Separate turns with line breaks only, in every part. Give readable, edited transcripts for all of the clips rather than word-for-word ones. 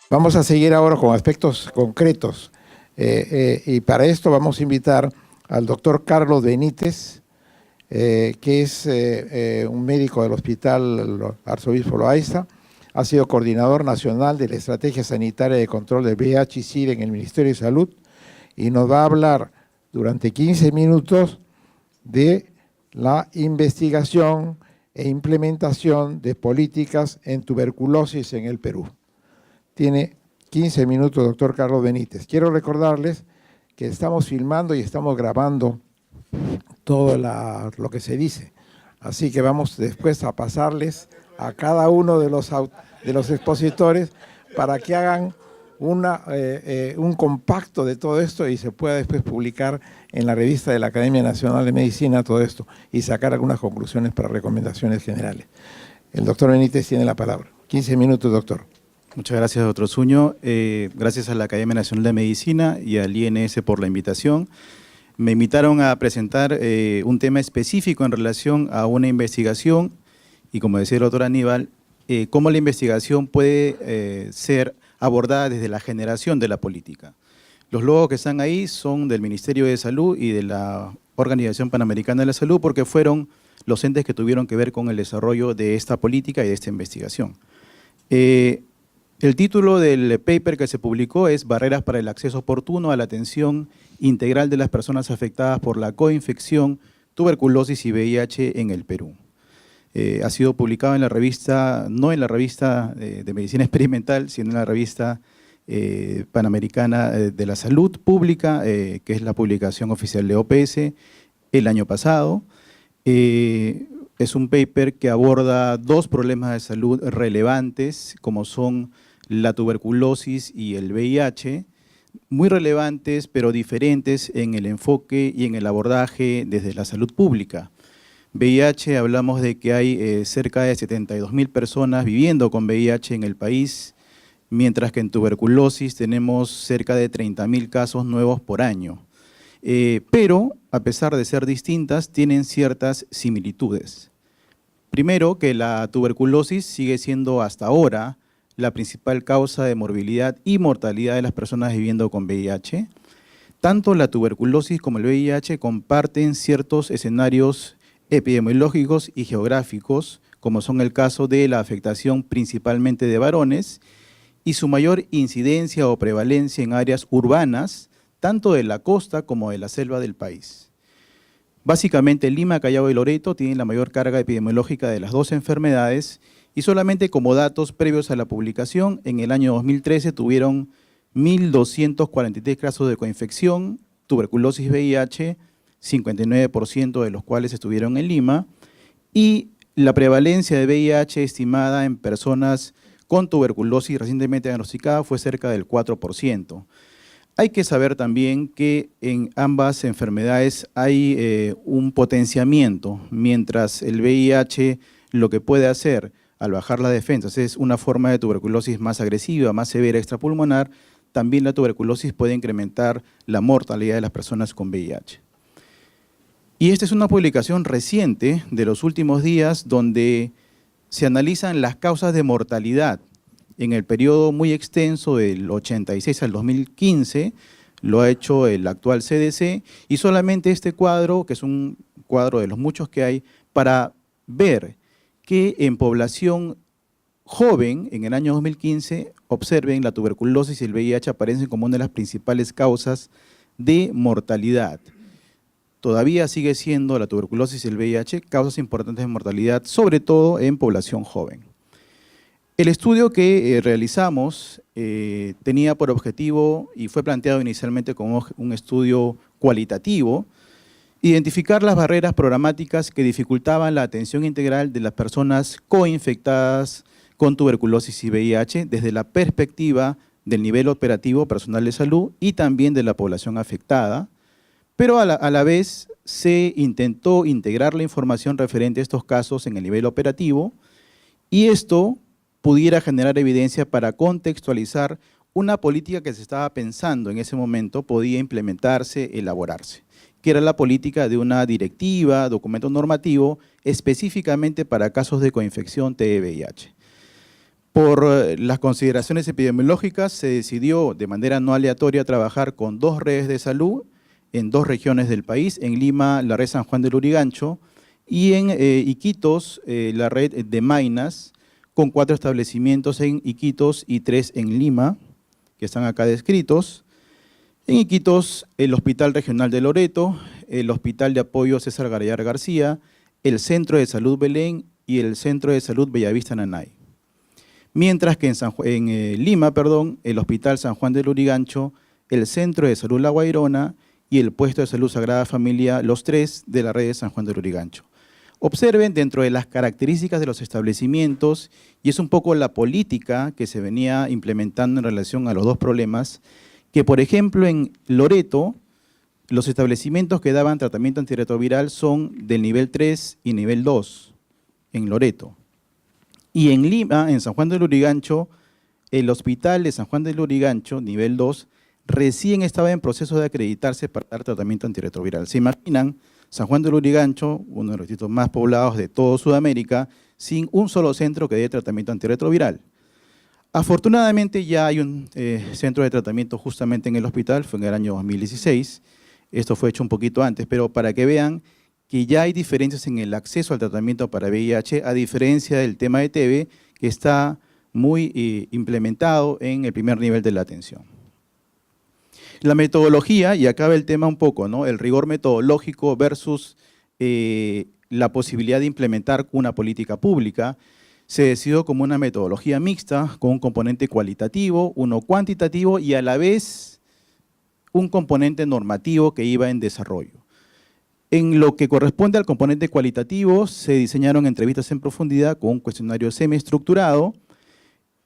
Vamos a seguir ahora con aspectos concretos y para esto vamos a invitar al doctor Carlos Benítez, que es un médico del Hospital Arzobispo Loaiza, ha sido coordinador nacional de la Estrategia Sanitaria de Control del VIH y SIDA en el Ministerio de Salud y nos va a hablar durante 15 minutos de la investigación e implementación de políticas en tuberculosis en el Perú. Tiene 15 minutos, doctor Carlos Benítez. Quiero recordarles que estamos filmando y estamos grabando todo lo que se dice. Así que vamos después a pasarles a cada uno de los expositores para que hagan un compacto de todo esto y se pueda después publicar en la revista de la Academia Nacional de Medicina todo esto y sacar algunas conclusiones para recomendaciones generales. El doctor Benítez tiene la palabra. 15 minutos, doctor.
Muchas gracias, doctor Zuño. Gracias a la Academia Nacional de Medicina y al INS por la invitación. Me invitaron a presentar un tema específico en relación a una investigación y, como decía el doctor Aníbal, cómo la investigación puede ser abordada desde la generación de la política. Los logos que están ahí son del Ministerio de Salud y de la Organización Panamericana de la Salud porque fueron los entes que tuvieron que ver con el desarrollo de esta política y de esta investigación. El título del paper que se publicó es Barreras para el acceso oportuno a la atención integral de las personas afectadas por la coinfección, tuberculosis y VIH en el Perú. Ha sido publicado en la revista, no en la revista de Medicina Experimental, sino en la revista Panamericana de la Salud Pública, que es la publicación oficial de OPS, el año pasado. Es un paper que aborda dos problemas de salud relevantes, como son la tuberculosis y el VIH, muy relevantes pero diferentes en el enfoque y en el abordaje desde la salud pública. VIH, hablamos de que hay cerca de 72.000 personas viviendo con VIH en el país, mientras que en tuberculosis tenemos cerca de 30.000 casos nuevos por año. Pero, a pesar de ser distintas, tienen ciertas similitudes. Primero, que la tuberculosis sigue siendo hasta ahora la principal causa de morbilidad y mortalidad de las personas viviendo con VIH. Tanto la tuberculosis como el VIH comparten ciertos escenarios epidemiológicos y geográficos, como son el caso de la afectación principalmente de varones y su mayor incidencia o prevalencia en áreas urbanas, tanto de la costa como de la selva del país. Básicamente Lima, Callao y Loreto tienen la mayor carga epidemiológica de las dos enfermedades y solamente como datos previos a la publicación, en el año 2013 tuvieron 1.243 casos de coinfección, tuberculosis VIH, 59% de los cuales estuvieron en Lima, y la prevalencia de VIH estimada en personas con tuberculosis recientemente diagnosticada fue cerca del 4%. Hay que saber también que en ambas enfermedades hay un potenciamiento, mientras el VIH lo que puede hacer al bajar las defensas es una forma de tuberculosis más agresiva, más severa extrapulmonar, también la tuberculosis puede incrementar la mortalidad de las personas con VIH. Y esta es una publicación reciente de los últimos días donde se analizan las causas de mortalidad en el periodo muy extenso del 86 al 2015, lo ha hecho el actual CDC, y solamente este cuadro, que es un cuadro de los muchos que hay, para ver que en población joven, en el año 2015, observen la tuberculosis y el VIH aparecen como una de las principales causas de mortalidad. Todavía sigue siendo la tuberculosis y el VIH causas importantes de mortalidad, sobre todo en población joven. El estudio que realizamos tenía por objetivo, y fue planteado inicialmente como un estudio cualitativo, identificar las barreras programáticas que dificultaban la atención integral de las personas coinfectadas con tuberculosis y VIH desde la perspectiva del nivel operativo personal de salud y también de la población afectada, pero a la vez se intentó integrar la información referente a estos casos en el nivel operativo y esto pudiera generar evidencia para contextualizar una política que se estaba pensando en ese momento, podía implementarse, elaborarse, que era la política de una directiva, documento normativo, específicamente para casos de coinfección TE-VIH. Por las consideraciones epidemiológicas se decidió de manera no aleatoria trabajar con 2 redes de salud en 2 regiones del país, en Lima la red San Juan del Lurigancho y en Iquitos la red de Maynas, con 4 establecimientos en Iquitos y 3 en Lima, que están acá descritos. En Iquitos, el Hospital Regional de Loreto, el Hospital de Apoyo César Garayar García, el Centro de Salud Belén y el Centro de Salud Bellavista Nanay. Mientras que en Lima, el Hospital San Juan del Lurigancho, el Centro de Salud La Guairona y el Puesto de Salud Sagrada Familia, los 3 de la red de San Juan del Lurigancho. Observen dentro de las características de los establecimientos, y es un poco la política que se venía implementando en relación a los 2 problemas, que por ejemplo en Loreto, los establecimientos que daban tratamiento antirretroviral son del nivel 3 y nivel 2, en Loreto. Y en Lima, en San Juan del Lurigancho, el Hospital de San Juan del Lurigancho, nivel 2, recién estaba en proceso de acreditarse para dar tratamiento antirretroviral. ¿Se imaginan? San Juan del Lurigancho, uno de los distritos más poblados de toda Sudamérica, sin un solo centro que dé tratamiento antirretroviral. Afortunadamente ya hay un centro de tratamiento justamente en el hospital, fue en el año 2016, esto fue hecho un poquito antes, pero para que vean que ya hay diferencias en el acceso al tratamiento para VIH, a diferencia del tema de TB, que está muy implementado en el primer nivel de la atención. La metodología, y acá va el tema un poco, ¿no? El rigor metodológico versus la posibilidad de implementar una política pública, se decidió como una metodología mixta, con un componente cualitativo, uno cuantitativo y a la vez un componente normativo que iba en desarrollo. En lo que corresponde al componente cualitativo, se diseñaron entrevistas en profundidad con un cuestionario semiestructurado,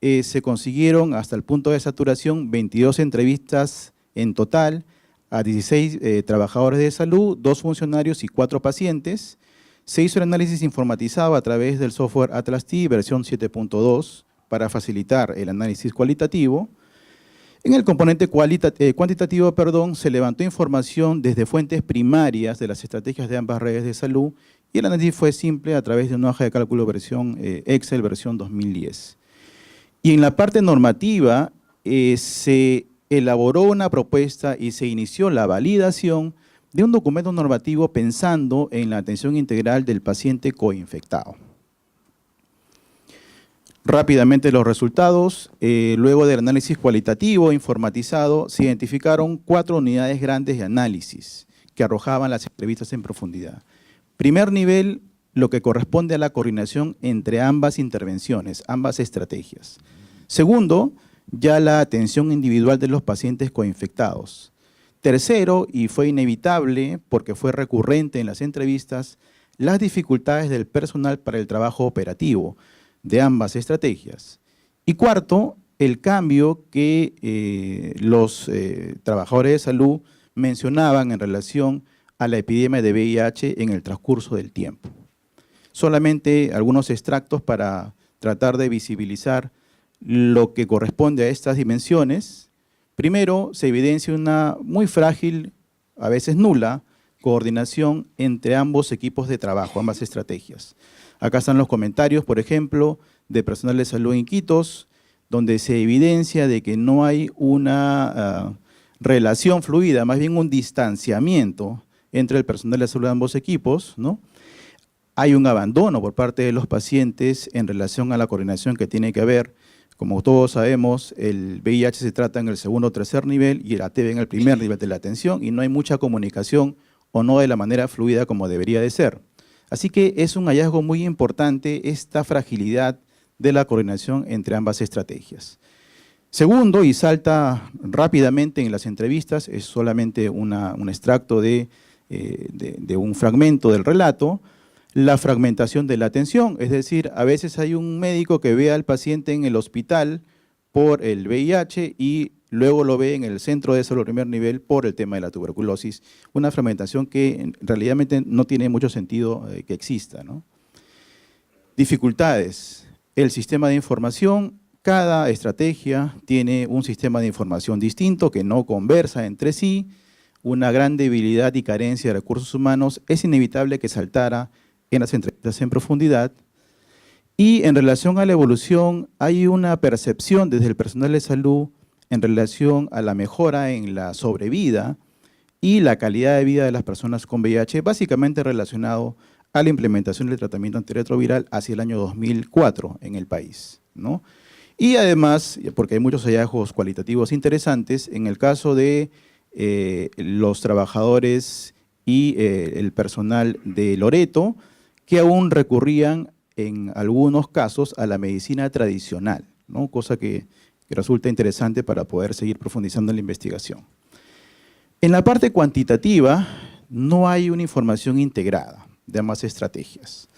se consiguieron hasta el punto de saturación 22 entrevistas en total a 16 trabajadores de salud, 2 funcionarios y 4 pacientes. Se hizo el análisis informatizado a través del software Atlas T versión 7.2 para facilitar el análisis cualitativo. En el componente cuantitativo, se levantó información desde fuentes primarias de las estrategias de ambas redes de salud y el análisis fue simple a través de una hoja de cálculo versión Excel versión 2010. Y en la parte normativa se elaboró una propuesta y se inició la validación de un documento normativo pensando en la atención integral del paciente coinfectado. Rápidamente los resultados, luego del análisis cualitativo informatizado, se identificaron 4 unidades grandes de análisis que arrojaban las entrevistas en profundidad. Primer nivel, lo que corresponde a la coordinación entre ambas intervenciones, ambas estrategias. Segundo, ya la atención individual de los pacientes coinfectados. Tercero, y fue inevitable porque fue recurrente en las entrevistas, las dificultades del personal para el trabajo operativo de ambas estrategias. Y cuarto, el cambio que los trabajadores de salud mencionaban en relación a la epidemia de VIH en el transcurso del tiempo. Solamente algunos extractos para tratar de visibilizar lo que corresponde a estas dimensiones. Primero, se evidencia una muy frágil, a veces nula, coordinación entre ambos equipos de trabajo, ambas estrategias. Acá están los comentarios, por ejemplo, de personal de salud en Iquitos, donde se evidencia de que no hay una relación fluida, más bien un distanciamiento entre el personal de salud de ambos equipos, ¿no? Hay un abandono por parte de los pacientes en relación a la coordinación que tiene que haber. Como todos sabemos, el VIH se trata en el segundo o tercer nivel y el ATV en el primer nivel de la atención y no hay mucha comunicación o no de la manera fluida como debería de ser. Así que es un hallazgo muy importante esta fragilidad de la coordinación entre ambas estrategias. Segundo, y salta rápidamente en las entrevistas, es solamente un extracto de un fragmento del relato, la fragmentación de la atención, es decir, a veces hay un médico que ve al paciente en el hospital por el VIH y luego lo ve en el centro de salud primer nivel por el tema de la tuberculosis, una fragmentación que realmente no tiene mucho sentido que exista, ¿no? Dificultades, el sistema de información, cada estrategia tiene un sistema de información distinto que no conversa entre sí, una gran debilidad y carencia de recursos humanos, es inevitable que saltara en las entrevistas en profundidad Y en relación a la evolución, hay una percepción desde el personal de salud en relación a la mejora en la sobrevida y la calidad de vida de las personas con VIH, básicamente relacionado a la implementación del tratamiento antirretroviral hacia el año 2004 en el país, ¿no? Y además, porque hay muchos hallazgos cualitativos interesantes, en el caso de los trabajadores y el personal de Loreto, que aún recurrían en algunos casos a la medicina tradicional, ¿no? Cosa que resulta interesante para poder seguir profundizando en la investigación. En la parte cuantitativa no hay una información integrada de ambas estrategias.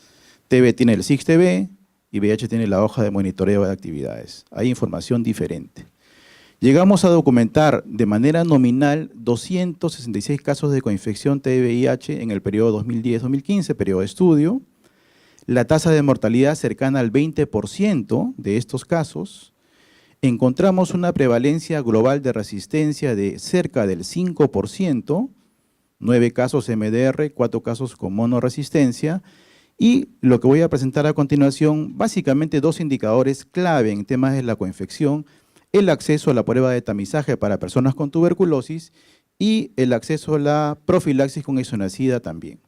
TB tiene el SIGTB y VIH tiene la hoja de monitoreo de actividades. Hay información diferente. Llegamos a documentar de manera nominal 266 casos de coinfección TB-VIH en el periodo 2010-2015, periodo de estudio. La tasa de mortalidad cercana al 20% de estos casos. Encontramos una prevalencia global de resistencia de cerca del 5%, 9 casos MDR, 4 casos con monoresistencia, y lo que voy a presentar a continuación, básicamente 2 indicadores clave en temas de la coinfección: el acceso a la prueba de tamizaje para personas con tuberculosis y el acceso a la profilaxis con isoniazida también.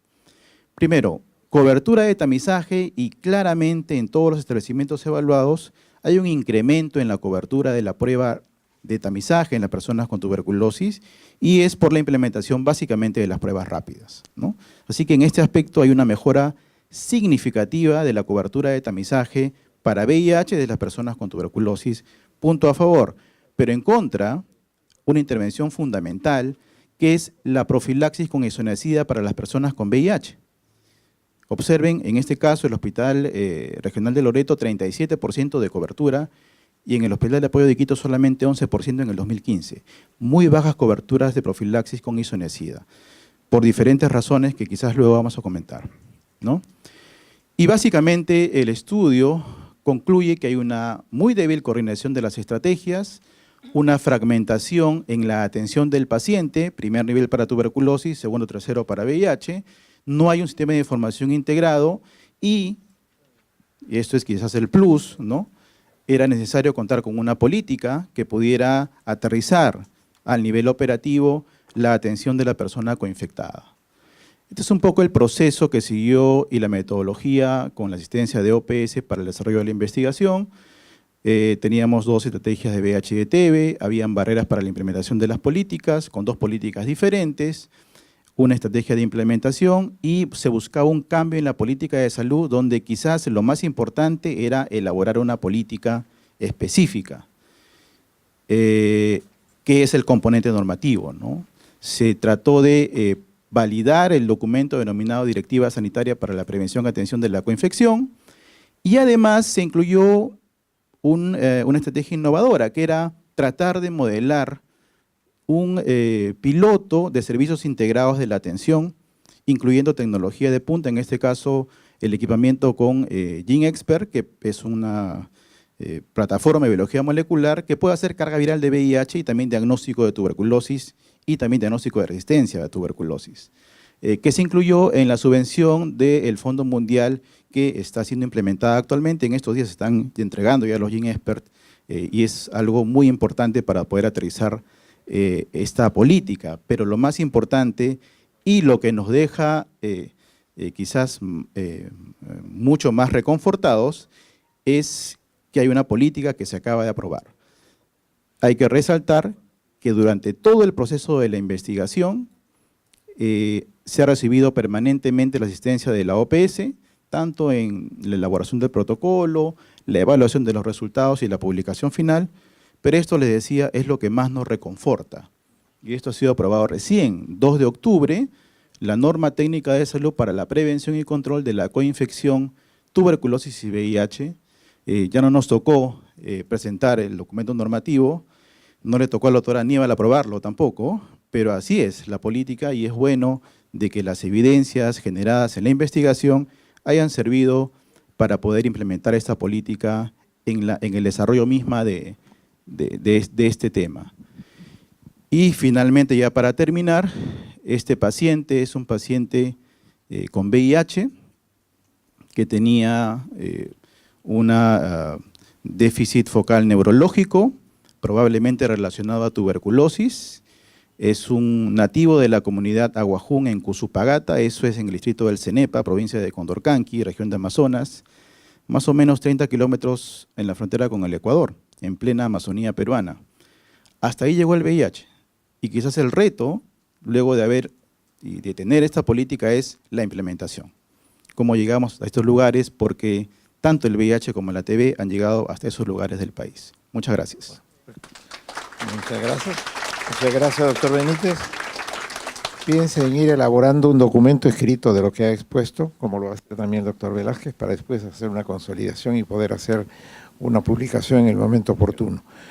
Primero, cobertura de tamizaje, y claramente en todos los establecimientos evaluados hay un incremento en la cobertura de la prueba de tamizaje en las personas con tuberculosis, y es por la implementación básicamente de las pruebas rápidas, ¿no? Así que en este aspecto hay una mejora significativa de la cobertura de tamizaje para VIH de las personas con tuberculosis, punto a favor, pero en contra, una intervención fundamental que es la profilaxis con isoniazida para las personas con VIH. Observen, en este caso, el Hospital Regional de Loreto, 37% de cobertura, y en el Hospital de Apoyo de Quito solamente 11% en el 2015. Muy bajas coberturas de profilaxis con isoniazida, por diferentes razones que quizás luego vamos a comentar, ¿no? Y básicamente el estudio concluye que hay una muy débil coordinación de las estrategias, una fragmentación en la atención del paciente, primer nivel para tuberculosis, segundo, tercero para VIH, no hay un sistema de información integrado y esto es quizás el plus, ¿no? Era necesario contar con una política que pudiera aterrizar al nivel operativo la atención de la persona coinfectada. Este es un poco el proceso que siguió y la metodología con la asistencia de OPS para el desarrollo de la investigación. Teníamos 2 estrategias de VIH y de TB, habían barreras para la implementación de las políticas, con 2 políticas diferentes, una estrategia de implementación, y se buscaba un cambio en la política de salud donde quizás lo más importante era elaborar una política específica, que es el componente normativo, ¿no? Se trató de validar el documento denominado Directiva Sanitaria para la Prevención y Atención de la Coinfección, y además se incluyó una estrategia innovadora, que era tratar de modelar un piloto de servicios integrados de la atención, incluyendo tecnología de punta, en este caso el equipamiento con GeneXpert, que es una plataforma de biología molecular que puede hacer carga viral de VIH y también diagnóstico de tuberculosis y también diagnóstico de resistencia a tuberculosis, que se incluyó en la subvención del Fondo Mundial que está siendo implementada actualmente. En estos días se están entregando ya los GeneXpert y es algo muy importante para poder aterrizar esta política. Pero lo más importante y lo que nos deja quizás mucho más reconfortados es que hay una política que se acaba de aprobar. Hay que resaltar que durante todo el proceso de la investigación se ha recibido permanentemente la asistencia de la OPS, tanto en la elaboración del protocolo, la evaluación de los resultados y la publicación final, pero esto, les decía, es lo que más nos reconforta. Y esto ha sido aprobado recién, 2 de octubre, la norma técnica de salud para la prevención y control de la coinfección, tuberculosis y VIH. Ya no nos tocó presentar el documento normativo, no le tocó a la doctora Aníbal aprobarlo tampoco, pero así es la política y es bueno de que las evidencias generadas en la investigación hayan servido para poder implementar esta política en el desarrollo misma de este tema. Y finalmente, ya para terminar, este paciente es un paciente con VIH que tenía déficit focal neurológico, probablemente relacionado a tuberculosis. Es un nativo de la comunidad Aguajún en Cusupagata, eso es en el distrito del Cenepa, provincia de Condorcanqui, región de Amazonas, más o menos 30 kilómetros en la frontera con el Ecuador, en plena Amazonía peruana. Hasta ahí llegó el VIH. Y quizás el reto, luego de haber y de tener esta política, es la implementación. Cómo llegamos a estos lugares, porque tanto el VIH como la TB han llegado hasta esos lugares del país. Muchas gracias.
Muchas gracias. Muchas gracias, doctor Benítez. Piense en ir elaborando un documento escrito de lo que ha expuesto, como lo va a hacer también el doctor Velázquez, para después hacer una consolidación y poder hacer una publicación en el momento oportuno.